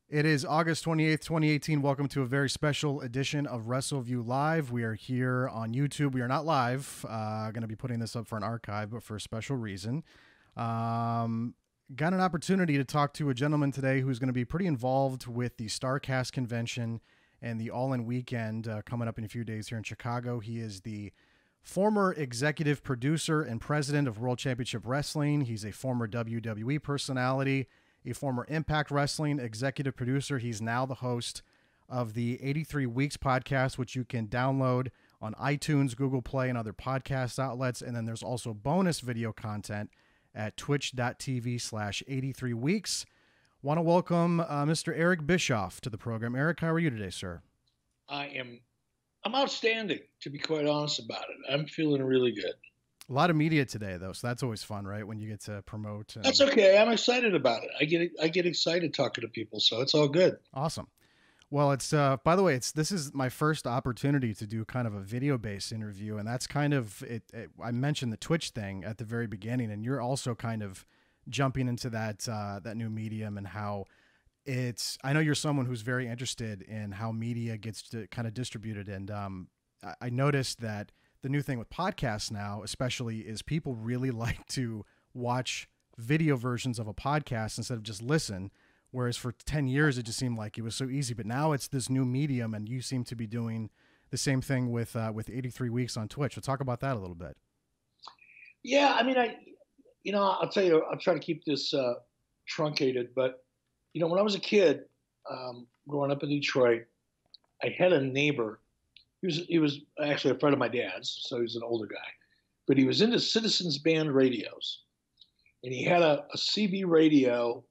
It is August 28th, 2018. Welcome to a very special edition of Wrestleview Live. We are here on YouTube. We are not live. Going to be putting this up for an archive, but for a special reason. Got an opportunity to talk to a gentleman today who's going to be pretty involved with the Starcast convention and the All In weekend coming up in a few days here in Chicago. He is the former executive producer and president of World Championship Wrestling. He's a former WWE personality, a former Impact Wrestling executive producer. He's now the host of the 83 Weeks podcast, which you can download on iTunes, Google Play, and other podcast outlets. And then there's also bonus video content at twitch.tv/83weeks. Want to welcome Mr. Eric Bischoff to the program. Eric, how are you today, sir? I'm outstanding, to be quite honest about it. I'm feeling really good. A lot of media today, though, so that's always fun, right? When you get to promote. That's okay. I'm excited about it. I get excited talking to people, so it's all good. Awesome. Well, it's by the way, this is my first opportunity to do kind of a video-based interview, and that's kind of it. I mentioned the Twitch thing at the very beginning, and you're also kind of jumping into that new medium and how it's. I know you're someone who's very interested in how media gets to kind of distributed, and I noticed that the new thing with podcasts now, especially, is people really like to watch video versions of a podcast instead of just listen. Whereas for 10 years, it just seemed like it was so easy. But now it's this new medium, and you seem to be doing the same thing with 83 Weeks on Twitch. So talk about that a little bit. Yeah, I mean, I'll tell you, I'll try to keep this truncated. But, when I was a kid, growing up in Detroit, I had a neighbor. He was actually a friend of my dad's, so he was an older guy. But he was into Citizens Band radios. And he had a CB radio,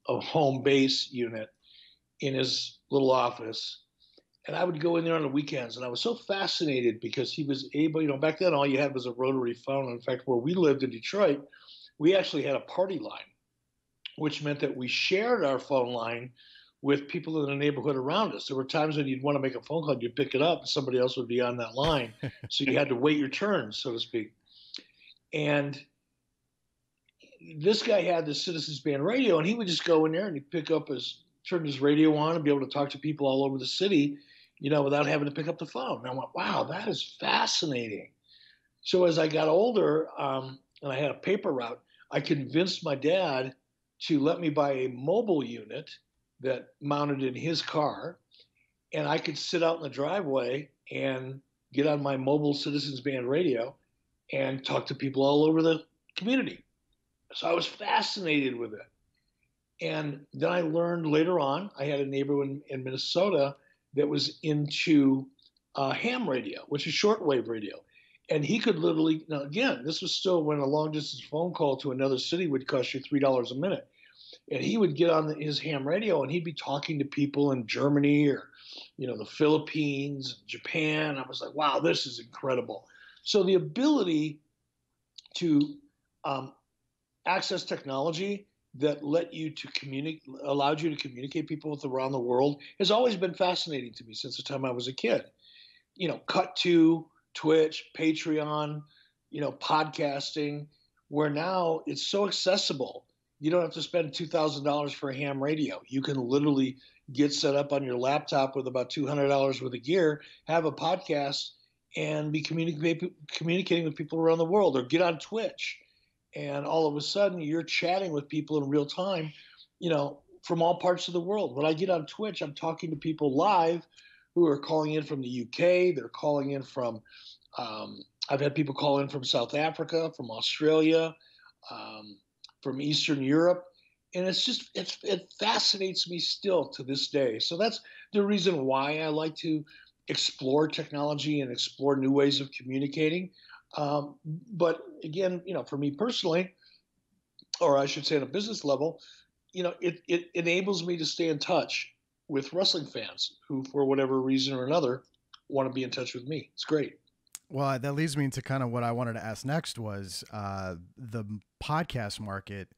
a home base unit in his little office. And I would go in there on the weekends, and I was so fascinated because he was able, back then all you had was a rotary phone. In fact, where we lived in Detroit, we actually had a party line, which meant that we shared our phone line with people in the neighborhood around us. There were times when you'd want to make a phone call, you'd pick it up, and somebody else would be on that line. So you had to wait your turn, so to speak. And this guy had the Citizens Band radio, and he would just go in there and he'd turn his radio on and be able to talk to people all over the city, without having to pick up the phone. And I went, wow, that is fascinating. So as I got older, and I had a paper route, I convinced my dad to let me buy a mobile unit that mounted in his car, and I could sit out in the driveway and get on my mobile Citizens Band radio and talk to people all over the community. So I was fascinated with it. And then I learned later on, I had a neighbor in Minnesota that was into ham radio, which is shortwave radio. And he could literally, now again, this was still when a long distance phone call to another city would cost you $3 a minute. And he would get on his ham radio and he'd be talking to people in Germany or, the Philippines, Japan. I was like, wow, this is incredible. So the ability to access technology that allowed you to communicate people with around the world has always been fascinating to me since the time I was a kid. Cut to Twitch, Patreon, podcasting, where now it's so accessible. You don't have to spend $2,000 for a ham radio. You can literally get set up on your laptop with about $200 worth of gear, have a podcast, and be communicating with people around the world, or get on Twitch. And all of a sudden, you're chatting with people in real time, from all parts of the world. When I get on Twitch, I'm talking to people live who are calling in from the UK. They're calling in from, I've had people call in from South Africa, from Australia, from Eastern Europe. And it fascinates me still to this day. So that's the reason why I like to explore technology and explore new ways of communicating. But again, for me personally, or I should say on a business level, it enables me to stay in touch with wrestling fans who, for whatever reason or another, want to be in touch with me. It's great. Well, that leads me into kind of what I wanted to ask next was the podcast market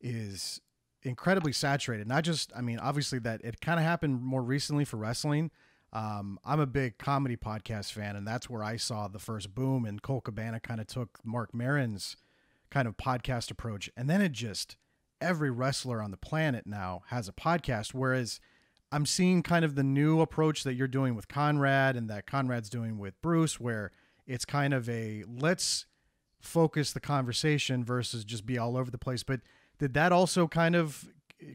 is incredibly saturated. Not just, obviously that it kind of happened more recently for wrestling. I'm a big comedy podcast fan, and that's where I saw the first boom, and Cole Cabana kind of took Mark Maron's kind of podcast approach, and then it just every wrestler on the planet now has a podcast, whereas I'm seeing kind of the new approach that you're doing with Conrad and that Conrad's doing with Bruce, where it's kind of a let's focus the conversation versus just be all over the place. But did that also kind of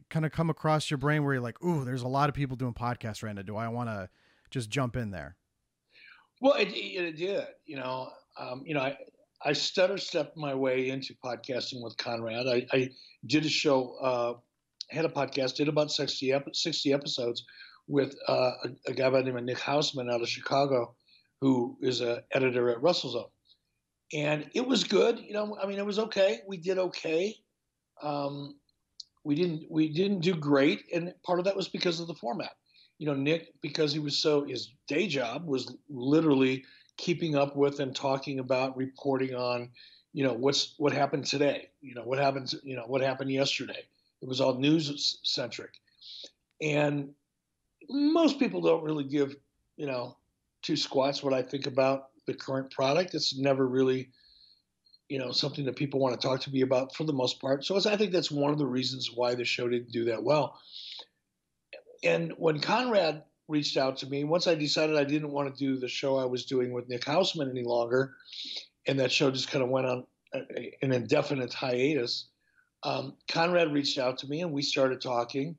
come across your brain where you're like, ooh, there's a lot of people doing podcasts right now. Do I want to just jump in there? Well, it did. I stutter stepped my way into podcasting with Conrad. I did a show, had a podcast, did about 60 episodes with a guy by the name of Nick Hausman out of Chicago, who is an editor at WrestleZone. And it was good. It was okay. We did okay. We didn't do great. And part of that was because of the format. Nick, because his day job was literally keeping up with and talking about, reporting on, what happened today, what happened yesterday. It was all news centric. And most people don't really give, two squats what I think about the current product. It's never really, something that people want to talk to me about for the most part. So I think that's one of the reasons why the show didn't do that well. And when Conrad reached out to me, once I decided I didn't want to do the show I was doing with Nick Hausman any longer, and that show just kind of went on an indefinite hiatus, Conrad reached out to me and we started talking.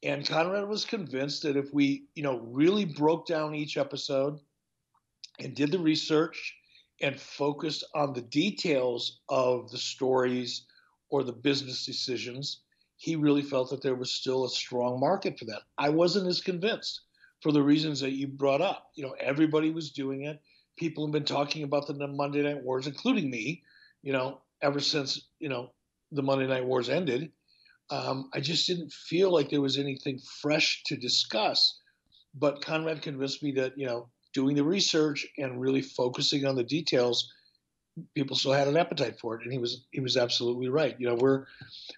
And Conrad was convinced that if we, really broke down each episode and did the research and focused on the details of the stories or the business decisions, he really felt that there was still a strong market for that. I wasn't as convinced for the reasons that you brought up. Everybody was doing it. People have been talking about the Monday Night Wars, including me, ever since, the Monday Night Wars ended. I just didn't feel like there was anything fresh to discuss. But Conrad convinced me that, doing the research and really focusing on the details, people still had an appetite for it. And he was absolutely right.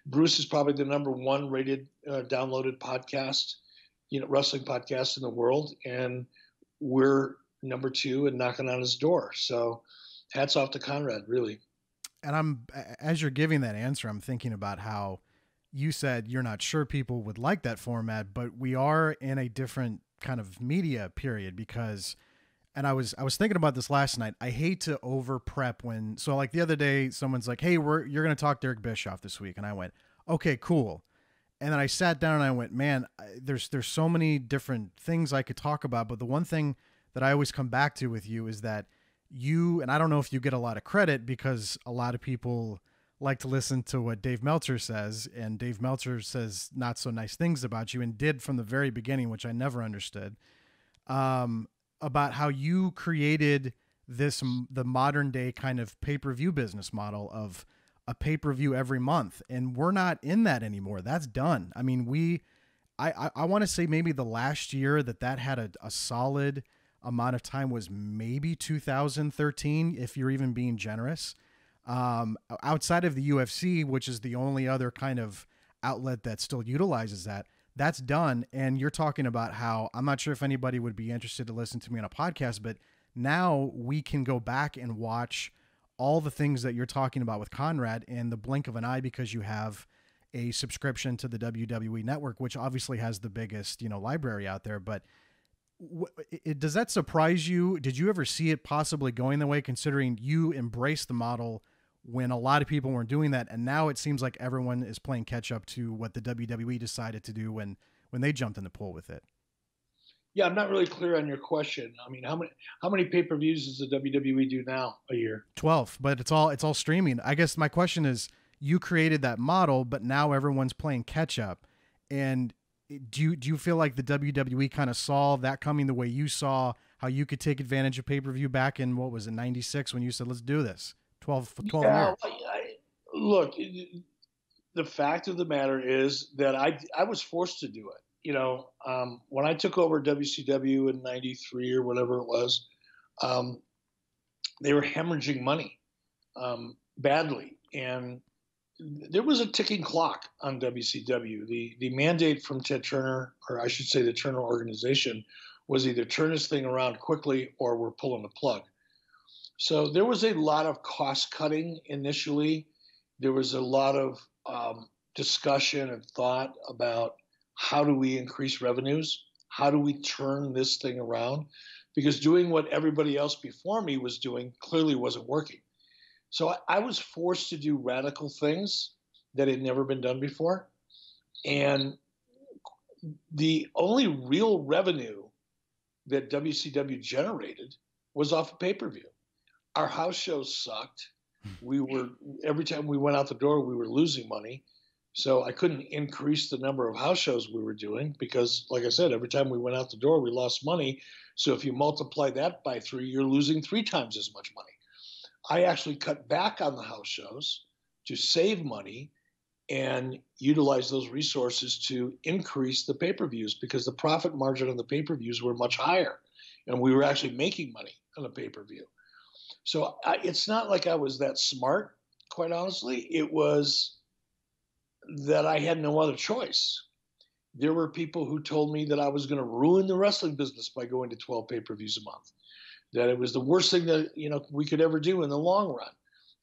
Bruce is probably the number one rated, downloaded podcast, wrestling podcast in the world. And we're number two and knocking on his door. So hats off to Conrad, really. And as you're giving that answer, I'm thinking about how you said you're not sure people would like that format, but we are in a different kind of media period because, and I was thinking about this last night. I hate to over prep so like the other day, someone's like, hey, you're going to talk to Eric Bischoff this week. And I went, okay, cool. And then I sat down and I went, man, there's so many different things I could talk about. But the one thing that I always come back to with you is that and I don't know if you get a lot of credit because a lot of people like to listen to what Dave Meltzer says, and Dave Meltzer says not so nice things about you and did from the very beginning, which I never understood, about how you created the modern day kind of pay-per-view business model of a pay-per-view every month. And we're not in that anymore. That's done. I mean, I want to say maybe the last year that had a solid amount of time was maybe 2013, if you're even being generous. Outside of the UFC, which is the only other kind of outlet that still utilizes that's done. And you're talking about how I'm not sure if anybody would be interested to listen to me on a podcast, but now we can go back and watch all the things that you're talking about with Conrad in the blink of an eye because you have a subscription to the WWE network, which obviously has the biggest, library out there. But does that surprise you? Did you ever see it possibly going the way, considering you embraced the model when a lot of people weren't doing that, and now it seems like everyone is playing catch up to what the WWE decided to do when they jumped in the pool with it? Yeah, I'm not really clear on your question. I mean, how many pay-per-views does the WWE do now a year? 12, but it's all streaming. I guess my question is, you created that model, but now everyone's playing catch up, and do you feel like the WWE kind of saw that coming the way you saw how you could take advantage of pay-per-view back in, what was it, 96, when you said, let's do this? 12 years. Look, the fact of the matter is that I was forced to do it. When I took over WCW in 93 or whatever it was, they were hemorrhaging money badly. And there was a ticking clock on WCW. The mandate from Ted Turner, or I should say the Turner organization, was either turn this thing around quickly or we're pulling the plug. So there was a lot of cost cutting initially. There was a lot of discussion and thought about how do we increase revenues? How do we turn this thing around? Because doing what everybody else before me was doing clearly wasn't working. So I was forced to do radical things that had never been done before. And the only real revenue that WCW generated was off of pay-per-view. Our house shows sucked. Every time we went out the door, we were losing money. So I couldn't increase the number of house shows we were doing because, like I said, every time we went out the door, we lost money. So if you multiply that by 3, you're losing 3 times as much money. I actually cut back on the house shows to save money and utilize those resources to increase the pay-per-views because the profit margin on the pay-per-views were much higher, and we were actually making money on the pay-per-view. So it's not like I was that smart, quite honestly. It was that I had no other choice. There were people who told me that I was going to ruin the wrestling business by going to 12 pay-per-views a month, that it was the worst thing that we could ever do in the long run.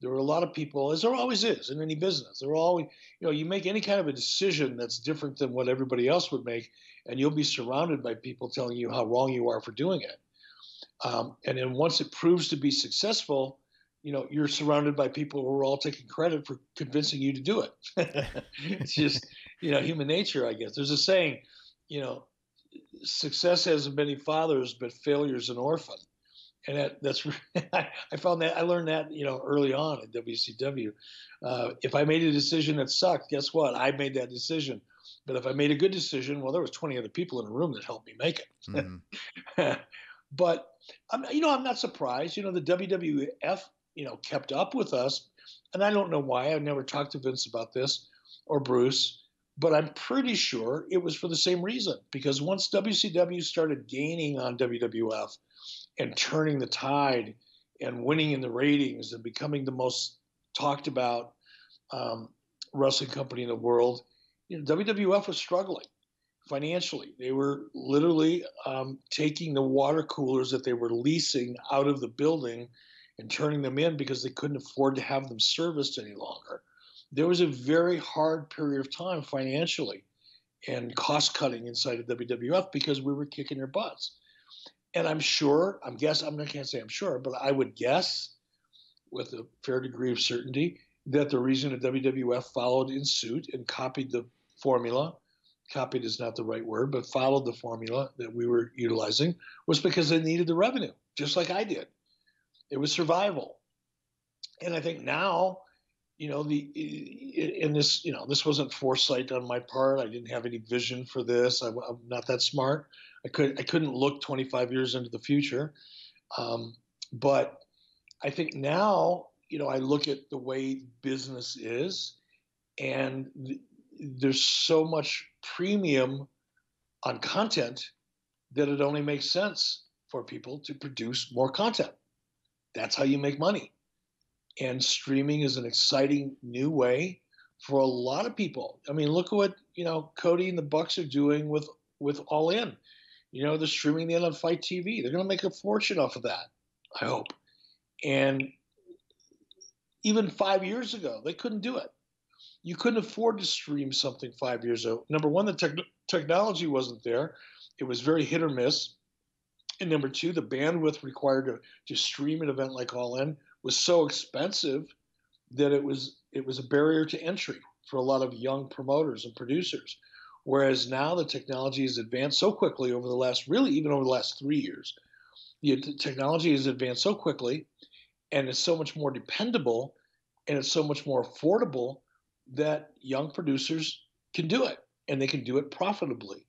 There were a lot of people, as there always is in any business. There were always, you make any kind of a decision that's different than what everybody else would make, and you'll be surrounded by people telling you how wrong you are for doing it. And then once it proves to be successful, you're surrounded by people who are all taking credit for convincing you to do it. It's just, human nature, I guess. There's a saying, success has many fathers, but failure's an orphan. And that's I found that I learned that early on at WCW. If I made a decision that sucked, guess what? I made that decision. But if I made a good decision, well, there was 20 other people in the room that helped me make it. Mm-hmm. But I'm not surprised. The WWF kept up with us, and I don't know why. I've never talked to Vince about this or Bruce, but I'm pretty sure it was for the same reason. Because once WCW started gaining on WWF and turning the tide and winning in the ratings and becoming the most talked about wrestling company in the world, WWF was struggling financially. They were literally taking the water coolers that they were leasing out of the building and turning them in because they couldn't afford to have them serviced any longer. There was a very hard period of time financially and cost cutting inside of WWF because we were kicking their butts. And I can't say I'm sure, but I would guess with a fair degree of certainty that the reason that WWF followed in suit and copied the formula, copied is not the right word, but followed the formula that we were utilizing, was because they needed the revenue, just like I did. It was survival. And I think now, this wasn't foresight on my part. I didn't have any vision for this. I'm not that smart. I couldn't look 25 years into the future. But I think now, I look at the way business is, and there's so much premium on content that it only makes sense for people to produce more content. That's how you make money. And streaming is an exciting new way for a lot of people. I mean, look at what, Cody and the Bucks are doing with All In. They're streaming the end on Fight TV. They're going to make a fortune off of that, I hope. And even 5 years ago, they couldn't do it. You couldn't afford to stream something 5 years ago. Number one, the technology wasn't there. It was very hit or miss. And number two, the bandwidth required to stream an event like All In was so expensive that it was a barrier to entry for a lot of young promoters and producers. Whereas now the technology has advanced so quickly over the last 3 years. The technology has advanced so quickly, and it's so much more dependable, and it's so much more affordable that young producers can do it, and they can do it profitably.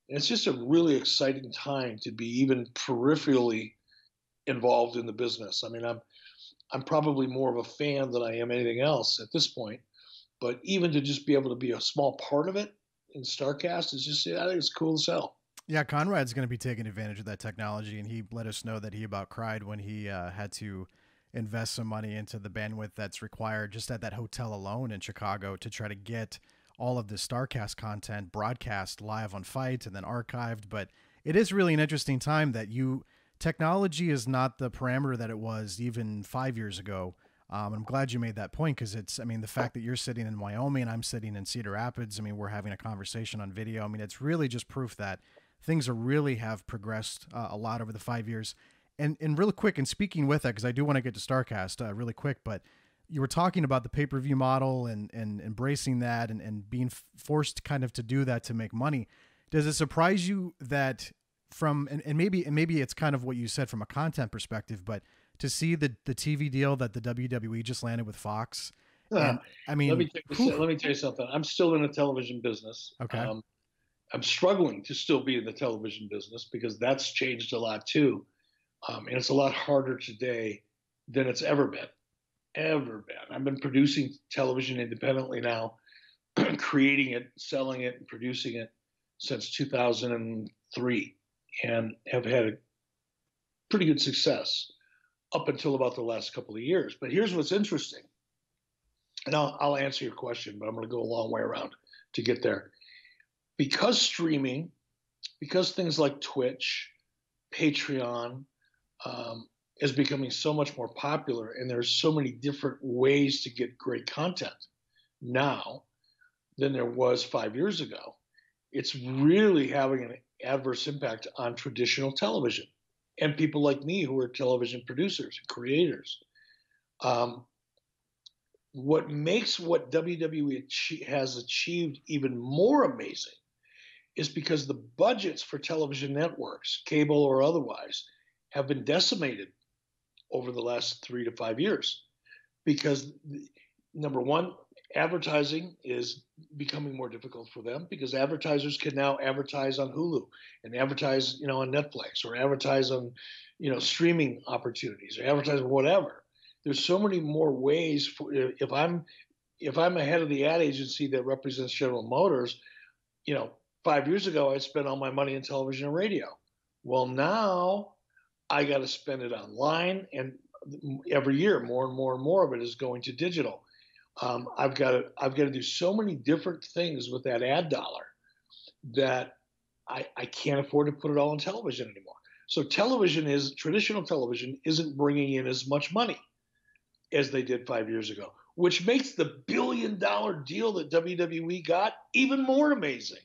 And it's just a really exciting time to be even peripherally involved in the business. I mean, I'm probably more of a fan than I am anything else at this point, but even to just be able to be a small part of it in Starcast is just, I think it's cool as hell. Yeah, Conrad's going to be taking advantage of that technology, and he let us know that he about cried when he had to invest some money into the bandwidth that's required just at that hotel alone in Chicago to try to get all of the Starcast content broadcast live on Fight and then archived. But it is really an interesting time that technology is not the parameter that it was even 5 years ago. I'm glad you made that point, because it's, I mean, the fact that you're sitting in Wyoming and I'm sitting in Cedar Rapids, I mean, we're having a conversation on video. I mean, it's really just proof that things are really have progressed a lot over the 5 years. And really quick, and speaking with that, because I do want to get to Starcast really quick, but you were talking about the pay-per-view model and embracing that and being forced kind of to do that to make money. Does it surprise you that and maybe it's kind of what you said from a content perspective, but to see the TV deal that the WWE just landed with Fox? And, I mean, let me tell you something. I'm still in the television business. Okay. I'm struggling to still be in the television business because that's changed a lot too. And it's a lot harder today than it's ever been. I've been producing television independently now, creating it, selling it, and producing it since 2003, and have had a pretty good success up until about the last couple of years. But here's what's interesting, and I'll answer your question, but I'm going to go a long way around to get there. Because streaming, because things like Twitch, Patreon, is becoming so much more popular, and there's so many different ways to get great content now than there was 5 years ago. It's really having an adverse impact on traditional television and people like me who are television producers and creators. What makes what WWE has achieved even more amazing is because the budgets for television networks, cable or otherwise, have been decimated over the last 3 to 5 years. Because number one, advertising is becoming more difficult for them, because advertisers can now advertise on Hulu and advertise, on Netflix, or advertise on, streaming opportunities, or advertise whatever. There's so many more ways for, if I'm a head of the ad agency that represents General Motors, 5 years ago, I spent all my money in television and radio. Well, now I got to spend it online, and every year more and more and more of it is going to digital. I've got to do so many different things with that ad dollar that I can't afford to put it all on television anymore. So traditional television isn't bringing in as much money as they did 5 years ago, which makes the $1 billion deal that WWE got even more amazing,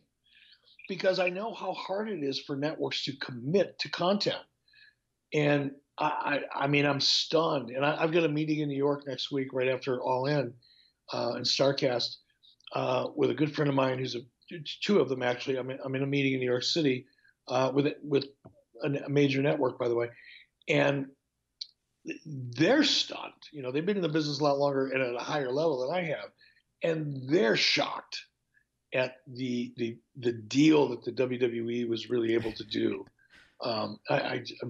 because I know how hard it is for networks to commit to content. And I mean, I'm stunned. And I've got a meeting in New York next week, right after All In and Starcast, with a good friend of mine who's two of them actually. I'm in a meeting in New York City with a major network, by the way, and they're stunned. They've been in the business a lot longer and at a higher level than I have, and they're shocked at the deal that the WWE was really able to do. I'm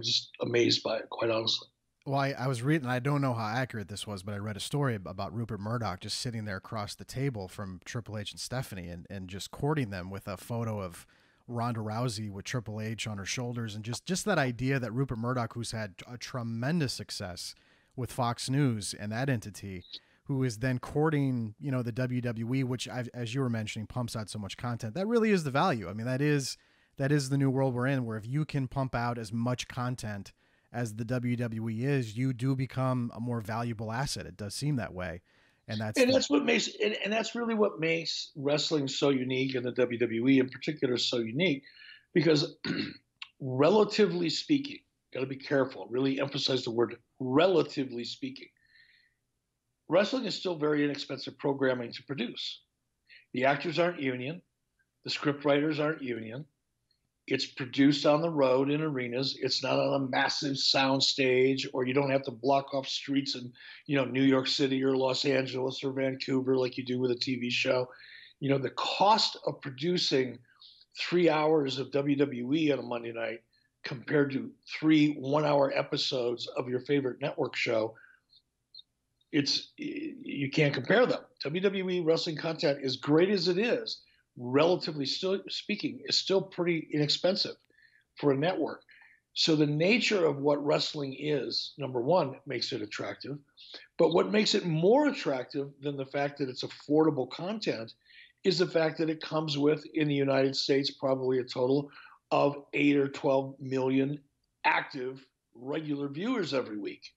just amazed by it, quite honestly. Well, I was reading, I don't know how accurate this was, but I read a story about Rupert Murdoch just sitting there across the table from Triple H and Stephanie and just courting them with a photo of Ronda Rousey with Triple H on her shoulders. And just that idea that Rupert Murdoch, who's had a tremendous success with Fox News and that entity, who is then courting, the WWE, which, as you were mentioning, pumps out so much content. That really is the value. I mean, that is the new world we're in, where if you can pump out as much content as the WWE is, you do become a more valuable asset. It does seem that way. And that's really what makes wrestling so unique, and the WWE in particular so unique, because relatively speaking, got to be careful, really emphasize the word relatively speaking, wrestling is still very inexpensive programming to produce. The actors aren't union. The script writers aren't union. It's produced on the road in arenas. It's not on a massive sound stage, or you don't have to block off streets in, New York City or Los Angeles or Vancouver like you do with a TV show. The cost of producing 3 hours of WWE on a Monday night compared to 3 one-hour episodes of your favorite network show, you can't compare them. WWE wrestling content, as great as it is, relatively speaking, is still pretty inexpensive for a network. So the nature of what wrestling is, number one, makes it attractive. But what makes it more attractive than the fact that it's affordable content is the fact that it comes with, in the United States, probably a total of 8 or 12 million active regular viewers every week.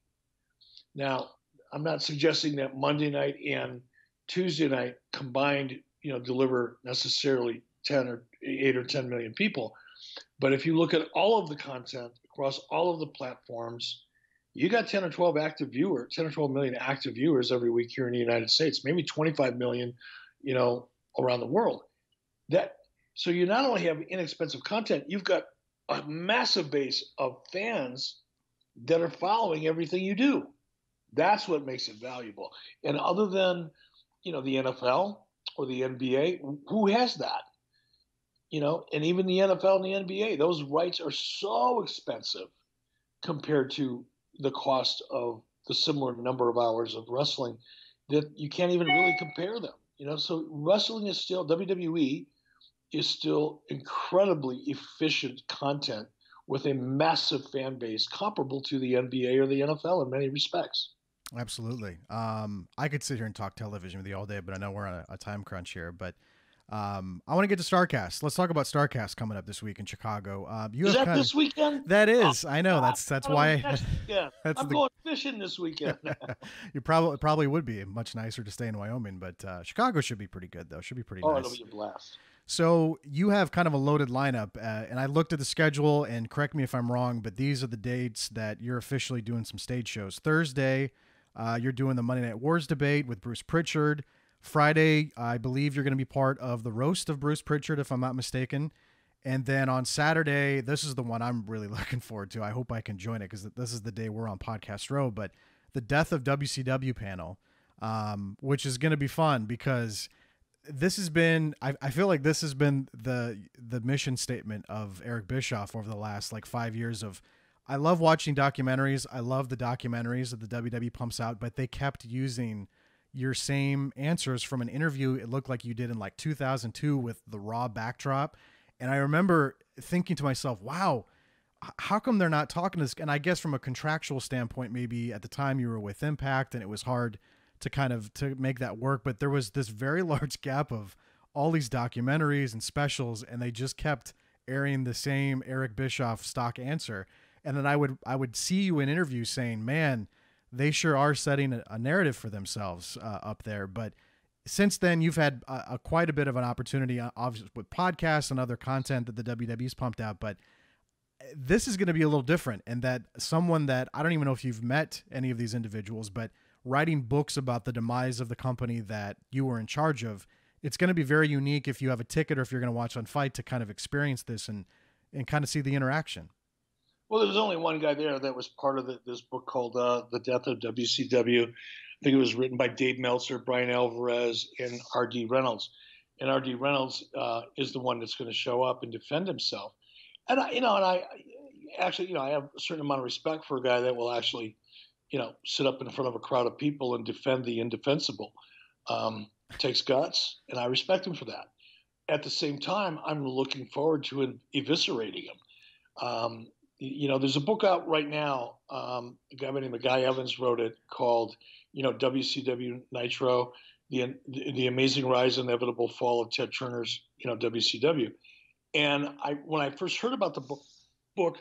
Now, I'm not suggesting that Monday night and Tuesday night combined, deliver necessarily 10 or 8 or 10 million people. But if you look at all of the content across all of the platforms, you got 10 or 12 active viewers, 10 or 12 million active viewers every week here in the United States, maybe 25 million, around the world. So you not only have inexpensive content, you've got a massive base of fans that are following everything you do. That's what makes it valuable. And other than, the NFL or the NBA, who has that? And even the NFL and the NBA, those rights are so expensive compared to the cost of the similar number of hours of wrestling that you can't even really compare them. So wrestling is still, WWE is still incredibly efficient content with a massive fan base comparable to the NBA or the NFL in many respects. Absolutely. I could sit here and talk television with you all day, but I know we're on a time crunch here. But I want to get to Starrcast. Let's talk about Starrcast coming up this week in Chicago. Is that this weekend? That is. I know. That's why. I'm going fishing this weekend. You probably would be much nicer to stay in Wyoming, but Chicago should be pretty good though. Should be pretty nice. It'll be a blast. So you have kind of a loaded lineup, and I looked at the schedule, and correct me if I'm wrong, but these are the dates that you're officially doing some stage shows. Thursday, you're doing the Monday Night Wars debate with Bruce Pritchard. Friday, I believe you're going to be part of the roast of Bruce Pritchard, if I'm not mistaken. And then on Saturday, this is the one I'm really looking forward to. I hope I can join it because this is the day we're on Podcast Row. But the Death of WCW panel, which is going to be fun because this has been, I feel like this has been the mission statement of Eric Bischoff over the last 5 years of, I love watching documentaries. I love the documentaries that the WWE pumps out, but they kept using your same answers from an interview it looked like you did in 2002 with the Raw backdrop. And I remember thinking to myself, wow, how come they're not talking to this? And I guess from a contractual standpoint, maybe at the time you were with Impact and it was hard to make that work. But there was this very large gap of all these documentaries and specials, and they just kept airing the same Eric Bischoff stock answer. And then I would see you in interviews saying, man, they sure are setting a narrative for themselves up there. But since then, you've had quite a bit of an opportunity, obviously, with podcasts and other content that the WWE's pumped out. But this is going to be a little different, and that someone that I don't even know if you've met any of these individuals, but writing books about the demise of the company that you were in charge of, it's going to be very unique if you have a ticket or if you're going to watch on Fight to kind of experience this and kind of see the interaction. Well, there was only one guy there that was part of this book called The Death of WCW. I think it was written by Dave Meltzer, Brian Alvarez, and R.D. Reynolds. And R.D. Reynolds is the one that's going to show up and defend himself. And I actually I have a certain amount of respect for a guy that will actually, sit up in front of a crowd of people and defend the indefensible. It takes guts, and I respect him for that. At the same time, I'm looking forward to eviscerating him. There's a book out right now. A guy by the name of Guy Evans wrote it called, WCW Nitro, the Amazing Rise and Inevitable Fall of Ted Turner's, WCW. And when I first heard about the book,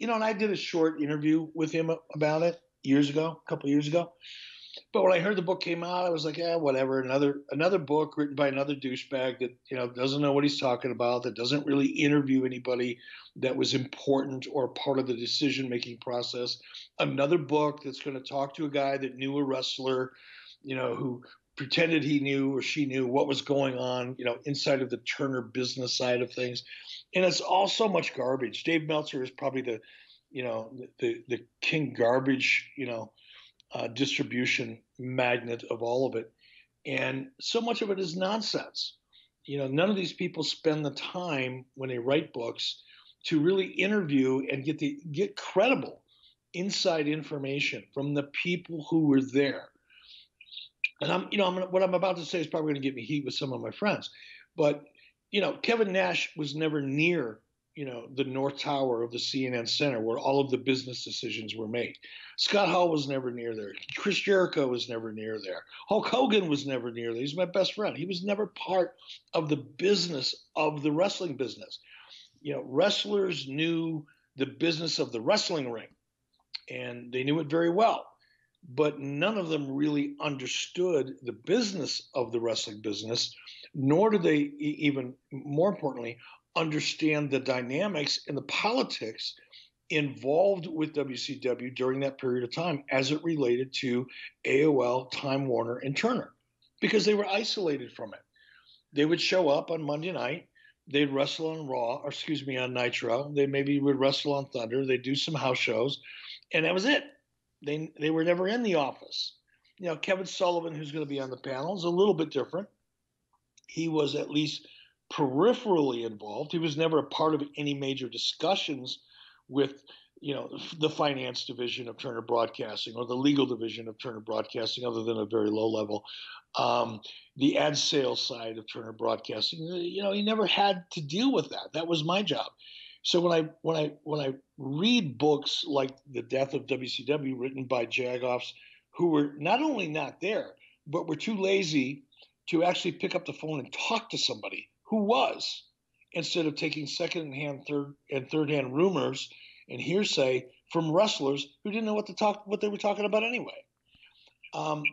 and I did a short interview with him about it a couple years ago. But when I heard the book came out, I was like, whatever. Another book written by another douchebag that doesn't know what he's talking about, that doesn't really interview anybody that was important or part of the decision-making process. Another book that's going to talk to a guy that knew a wrestler, who pretended he knew or she knew what was going on, inside of the Turner business side of things. And it's all so much garbage. Dave Meltzer is probably the king garbage, distribution magnet of all of it. And so much of it is nonsense. None of these people spend the time when they write books to really interview and get credible inside information from the people who were there. And what I'm about to say is probably going to get me heat with some of my friends, but Kevin Nash was never near the North Tower of the CNN Center where all of the business decisions were made. Scott Hall was never near there. Chris Jericho was never near there. Hulk Hogan was never near there. He's my best friend. He was never part of the business of the wrestling business. Wrestlers knew the business of the wrestling ring, and they knew it very well. but none of them really understood the business of the wrestling business, nor do they even more importantly understand the dynamics and the politics involved with WCW during that period of time as it related to AOL, Time Warner, and Turner, because they were isolated from it. They would show up on Monday night, they'd wrestle on Raw, or excuse me, on Nitro. They maybe would wrestle on Thunder. They'd do some house shows, and that was it. They were never in the office. Kevin Sullivan, who's going to be on the panel, is a little bit different. He was at least peripherally involved. He was never a part of any major discussions with the finance division of Turner Broadcasting or the legal division of Turner Broadcasting, other than a very low level. The ad sales side of Turner Broadcasting, he never had to deal with that. That was my job. So when I read books like The Death of WCW, written by Jagoffs, who were not only not there, but were too lazy to actually pick up the phone and talk to somebody who was, instead of taking second-hand, third-hand rumors and hearsay from wrestlers who didn't know what they were talking about anyway.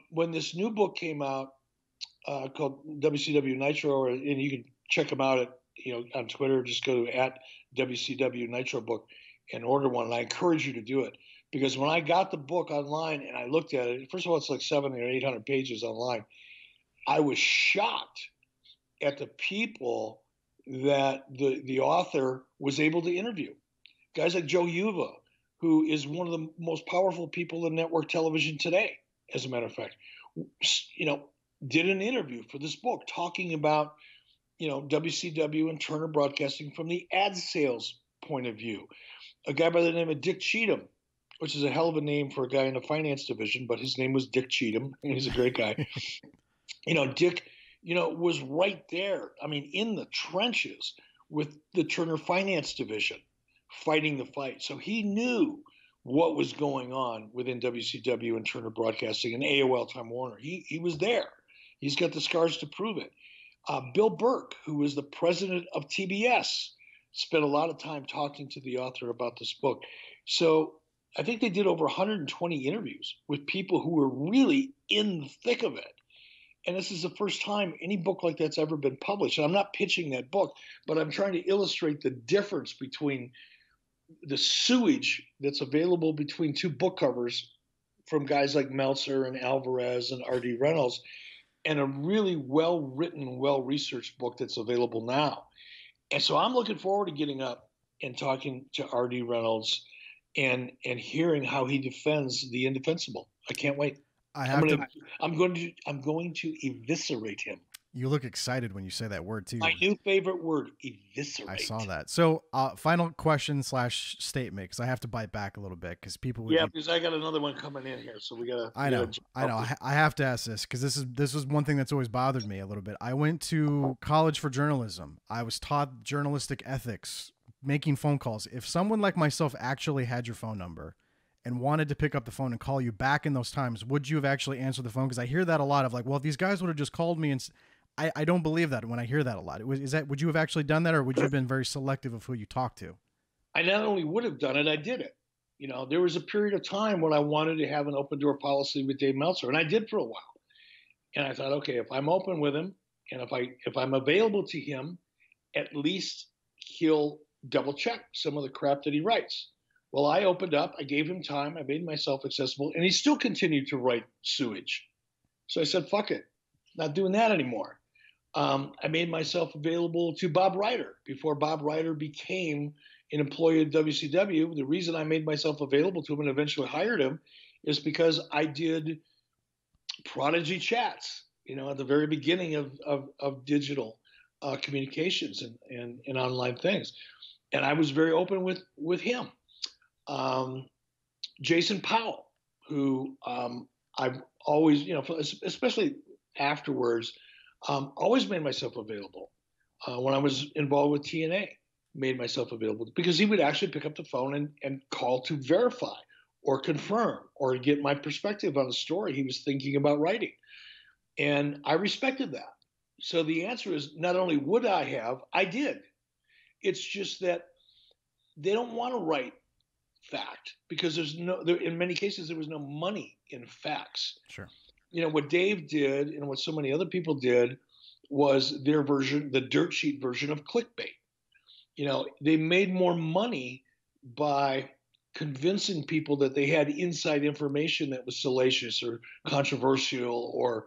When this new book came out called WCW Nitro, and you can check them out at on Twitter, just go to @WCW Nitro Book and order one. And I encourage you to do it, because when I got the book online and I looked at it, first of all, it's like 700 or 800 pages online. I was shocked at the people that the author was able to interview. Guys like Joe Yuva, who is one of the most powerful people in network television today, as a matter of fact, did an interview for this book talking about, WCW and Turner Broadcasting from the ad sales point of view. A guy by the name of Dick Cheatham, which is a hell of a name for a guy in the finance division, but his name was Dick Cheatham, and he's a great guy. Dick, was right there. I mean, in the trenches with the Turner finance division, fighting the fight. So he knew what was going on within WCW and Turner Broadcasting and AOL Time Warner. He was there. He's got the scars to prove it. Bill Burke, who was the president of TBS, spent a lot of time talking to the author about this book. So I think they did over 120 interviews with people who were really in the thick of it. And this is the first time any book like that's ever been published. And I'm not pitching that book, but I'm trying to illustrate the difference between the sewage that's available between two book covers from guys like Meltzer and Alvarez and R.D. Reynolds, and a really well-written, well-researched book that's available now. And so I'm looking forward to getting up and talking to R.D. Reynolds and hearing how he defends the indefensible. I can't wait. I'm going to eviscerate him. You look excited when you say that word too. My new favorite word, eviscerate. I saw that. So final question / statement, because I have to bite back a little bit, because people would because I got another one coming in here, so we gotta. I know. I have to ask this, because this is one thing that's always bothered me a little bit. I went to college for journalism. I was taught journalistic ethics, making phone calls. If someone like myself actually had your phone number and wanted to pick up the phone and call you back in those times, would you have actually answered the phone? Because I hear that a lot of, like, well, if these guys would have just called me, and I don't believe that when I hear that a lot. Would you have actually done that, or would you have been very selective of who you talk to? I not only would have done it, I did it. There was a period of time when I wanted to have an open door policy with Dave Meltzer, and I did for a while. And I thought, okay, if I'm open with him, and if I'm available to him, at least he'll double check some of the crap that he writes. Well, I opened up, I gave him time, I made myself accessible, and he still continued to write sewage. So I said, fuck it, not doing that anymore. I made myself available to Bob Ryder before Bob Ryder became an employee at WCW. The reason I made myself available to him and eventually hired him is because I did prodigy chats, at the very beginning of digital communications and online things. And I was very open with him. Jason Powell, who I've always, especially afterwards, always made myself available. When I was involved with TNA, made myself available, because he would actually pick up the phone and call to verify or confirm or get my perspective on the story he was thinking about writing. And I respected that. So the answer is, not only would I have, I did. It's just that they don't want to write fact because in many cases, there was no money in facts. Sure. What Dave did and what so many other people did was their version, the dirt sheet version of clickbait. They made more money by convincing people that they had inside information that was salacious or controversial or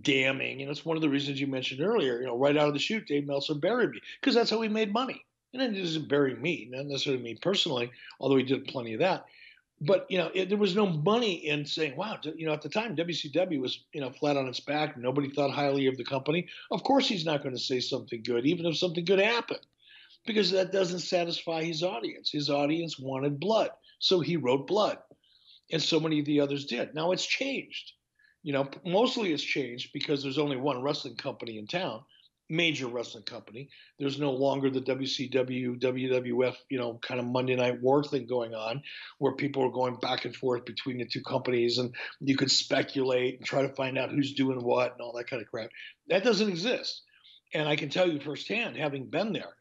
damning. It's one of the reasons you mentioned earlier, right out of the chute, Dave Meltzer buried me because that's how he made money. And it doesn't bury me, not necessarily me personally, although he did plenty of that. But, there was no money in saying, wow, at the time, WCW was, flat on its back. Nobody thought highly of the company. Of course, he's not going to say something good, even if something good happened, because that doesn't satisfy his audience. His audience wanted blood. So he wrote blood. And so many of the others did. Now it's changed. Mostly it's changed because there's only one wrestling company in town, major wrestling company. There's no longer the WCW, WWF, kind of Monday Night War thing going on where people are going back and forth between the two companies and you could speculate and try to find out who's doing what and all that kind of crap. That doesn't exist. And I can tell you firsthand, having been there,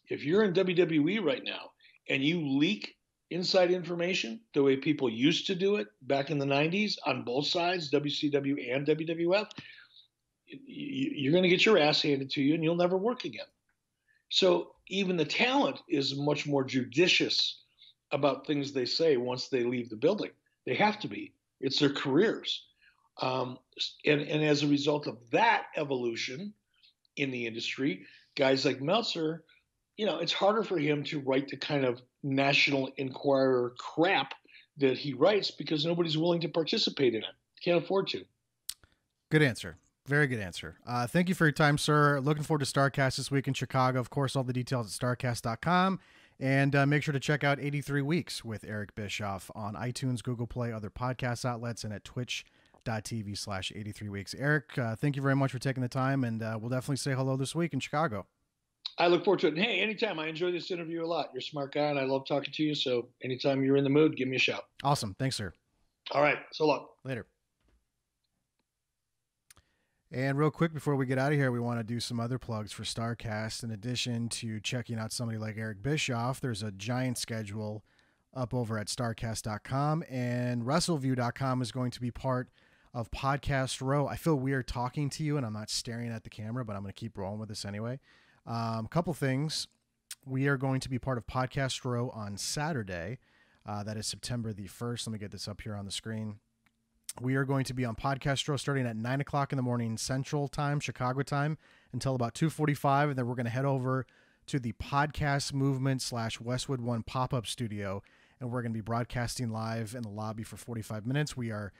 if you're in WWE right now and you leak inside information the way people used to do it back in the 90s on both sides, WCW and WWF, you're going to get your ass handed to you and you'll never work again. So even the talent is much more judicious about things they say once they leave the building. They have to be. It's their careers. And as a result of that evolution in the industry, guys like Meltzer, it's harder for him to write the kind of National Enquirer crap that he writes because nobody's willing to participate in it. Can't afford to. Good answer. Very good answer. Thank you for your time, sir. Looking forward to Starrcast this week in Chicago. Of course, all the details at starrcast.com. And make sure to check out 83 Weeks with Eric Bischoff on iTunes, Google Play, other podcast outlets, and at twitch.tv/83weeks. Eric, thank you very much for taking the time, and we'll definitely say hello this week in Chicago. I look forward to it. And hey, anytime. I enjoy this interview a lot. You're a smart guy, and I love talking to you. So anytime you're in the mood, give me a shout. Awesome. Thanks, sir. All right. So long. Later. And real quick, before we get out of here, we want to do some other plugs for Starrcast. In addition to checking out somebody like Eric Bischoff, there's a giant schedule up over at starrcast.com, and Wrestleview.com is going to be part of Podcast Row. I feel weird talking to you, and I'm not staring at the camera, but I'm going to keep rolling with this anyway. A couple things. We are going to be part of Podcast Row on Saturday. That is September the 1st. Let me get this up here on the screen. We are going to be on Podcast Row starting at 9 o'clock in the morning Central Time, Chicago time, until about 2:45, and then we're going to head over to the Podcast Movement / Westwood One pop-up studio, and we're going to be broadcasting live in the lobby for 45 minutes. We are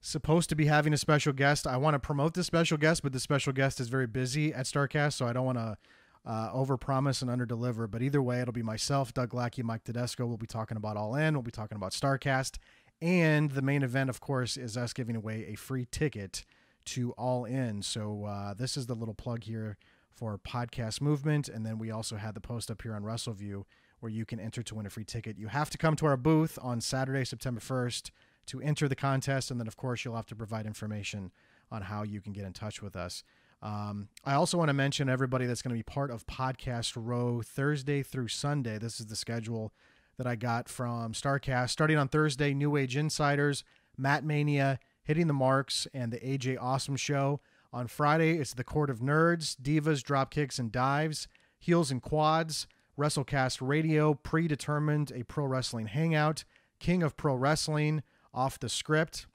supposed to be having a special guest. I want to promote the special guest, but the special guest is very busy at Starrcast, so I don't want to overpromise and underdeliver. But either way, it'll be myself, Doug Lackey, Mike Tedesco. We'll be talking about All In. We'll be talking about Starrcast. And the main event, of course, is us giving away a free ticket to All In. So this is the little plug here for Podcast Movement. And then we also had the post up here on Wrestleview where you can enter to win a free ticket. You have to come to our booth on Saturday, September 1st to enter the contest. And then, of course, you'll have to provide information on how you can get in touch with us. I also want to mention everybody that's going to be part of Podcast Row Thursday through Sunday. This is the schedule that I got from Starrcast. Starting on Thursday, New Age Insiders, Matt Mania, Hitting the Marks, and the AJ Awesome Show. On Friday, it's the Court of Nerds, Divas, Dropkicks, and Dives, Heels and Quads, WrestleCast Radio, Predetermined, a Pro Wrestling Hangout, King of Pro Wrestling, Off the Script.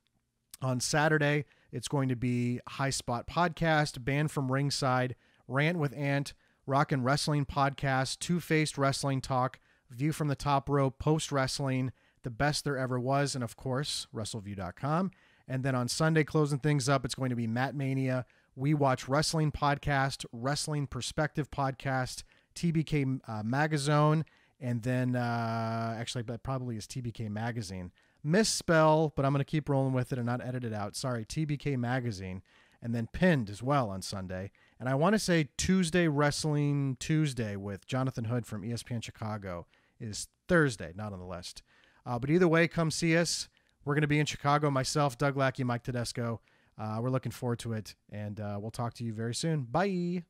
On Saturday, it's going to be High Spot Podcast, Banned from Ringside, Rant with Ant, Rockin' Wrestling Podcast, Two-Faced Wrestling Talk, View from the Top Rope, Post Wrestling, The Best There Ever Was, and of course, Wrestleview.com. And then on Sunday, closing things up, it's going to be Matt Mania, We Watch Wrestling Podcast, Wrestling Perspective Podcast, TBK Magazone, and then actually that probably is TBK Magazine. Misspell, but I'm going to keep rolling with it and not edit it out. Sorry, TBK Magazine. And then Pinned as well on Sunday. And I want to say Tuesday Wrestling Tuesday with Jonathan Hood from ESPN Chicago is Thursday, not on the list. But either way, come see us. We're going to be in Chicago. Myself, Doug Lackey, Mike Tedesco. We're looking forward to it. And we'll talk to you very soon. Bye.